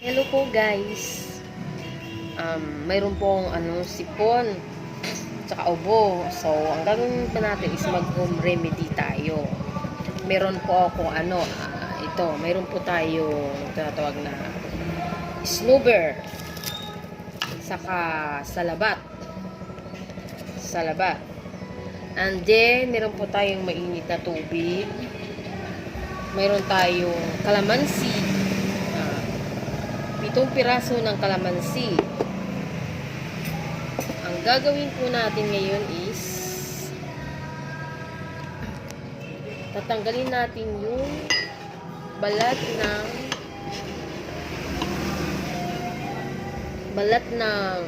Hello po guys. Mayroon pong sipon tsaka ubo. So, ang gagawin pa natin is mag-home remedy tayo. Meron po ako ito. Mayroon po tayo tinatawag na snowber. Saka salabat. Salabat. And then, meron po tayong mainit na tubig. Mayroon tayong kalamansi. 7 piraso ng kalamansi. Ang gagawin po natin ngayon is tatanggalin natin yung balat ng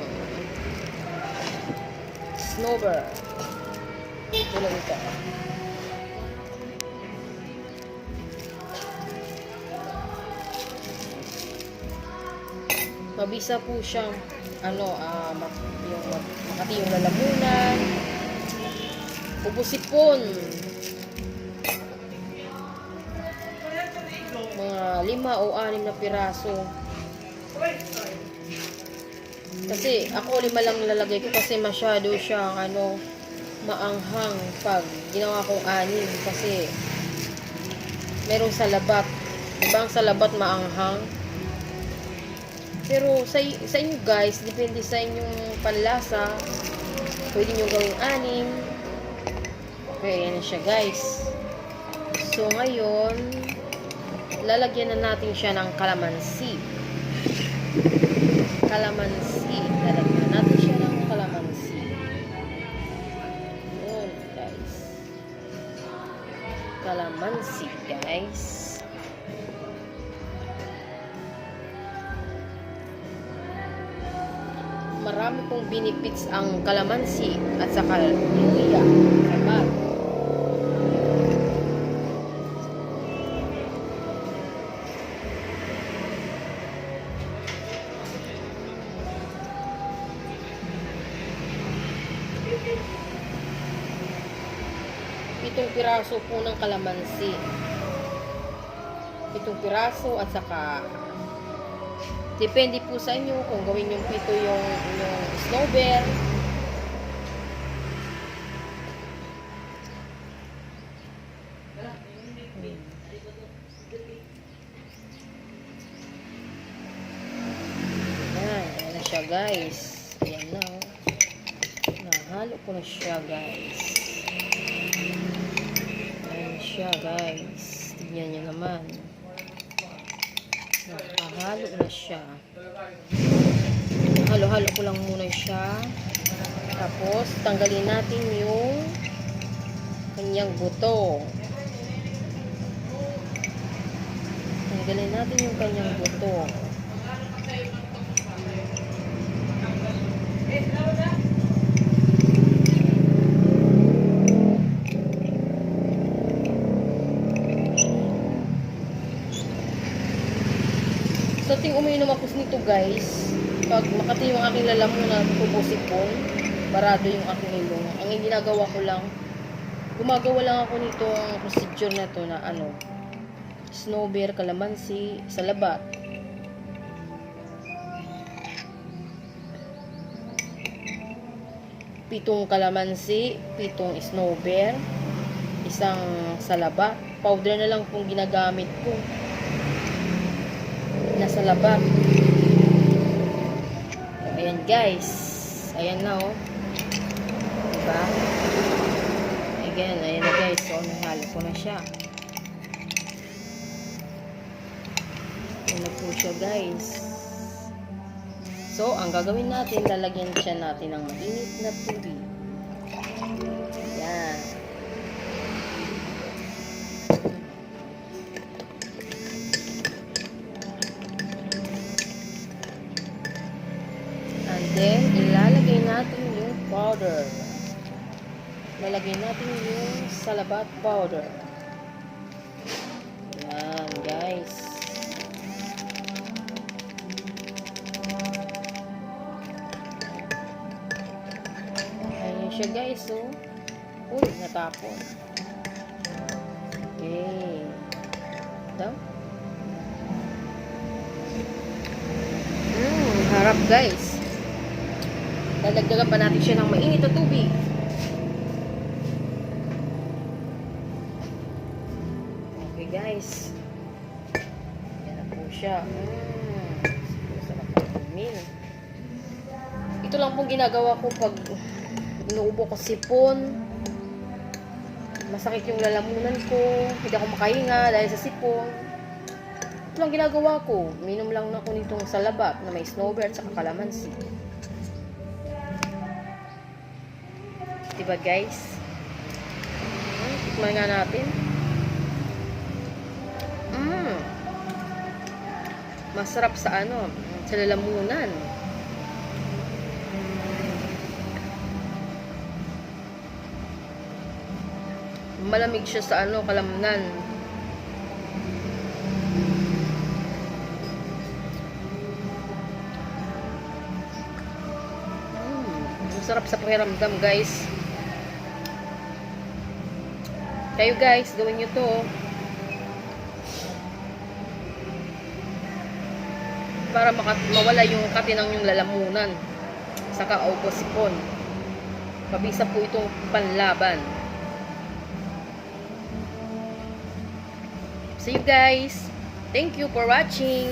snowber. Tulad ito. Mabisa po siyang makati yung lalamunan, ubusipon, mga 5 o 6 na piraso. Kasi ako 5 lang nilalagay ko kasi masyado siyang maanghang pag ginawa kong 6 kasi merong salabat. Diba ang salabat maanghang? Pero sa inyo guys, depende sa inyong panlasa. Pwede nyo gawing 6. Okay, yan siya guys. So ngayon, lalagyan na natin siya ng kalamansi. Lalagyan natin siya ng kalamansi. Yun guys. Kalamansi guys. Marami pong benefits ang kalamansi at saka luya. Sabat. Pitong piraso po ng kalamansi. 7 piraso at saka depende po sa inyo kung gawin yung 7 yung snowber. Ayan na siya guys. Ayan na. Nahalo ko na siya guys. Ayan siya guys. Tignan nyo naman. Nakahalo na siya. Halo-halo ko lang muna siya. Tapos, tanggalin natin yung kanyang buto. Tanggalin natin yung kanyang buto. So, ting umiinom ako nito guys, pag makati yung aking lalamunan, pupusipon, barado yung aking ilong. Ang ginagawa ko lang, gumagawa lang ako nito ang procedure na to na snowber, kalamansi, salabat. Pitong kalamansi, 7 snowber, 1 salabat. Powder na lang kung ginagamit ko. Nasa labat. Ayan guys. Ayan na Diba? Again, ayan na guys. So, nahalo ko na siya. Ayan na po siya guys. So, ang gagawin natin, lalagyan siya natin ng mainit na tubig. Ayan. Then, ilalagay natin yung powder. Lalagay natin yung salabat powder. Yan, guys. Ayan siya, guys, Uy, natapon. Okay. Ito. Masarap guys. Dadagdagan pa natin siya ng mainit na tubig. Okay guys. Yan na po siya. Masarap ang kumin. Ito lang pong ginagawa ko pag inuubo ko sipon. Masakit yung lalamunan ko. Hindi ako makahinga dahil sa sipon. Ito lang ginagawa ko. Minom lang na ako nitong salabak na may snowbird at saka kalamansi. Diba guys? Tikman nga natin. Masarap sa sa lalamunan. Malamig siya sa kalamnan. Masarap sa pakiramdam guys. Kayo guys, gawin nyo to. Para mawala yung katinang yung lalamunan. Saka ubo sipon. Pabisa po itong panlaban. See you guys. Thank you for watching.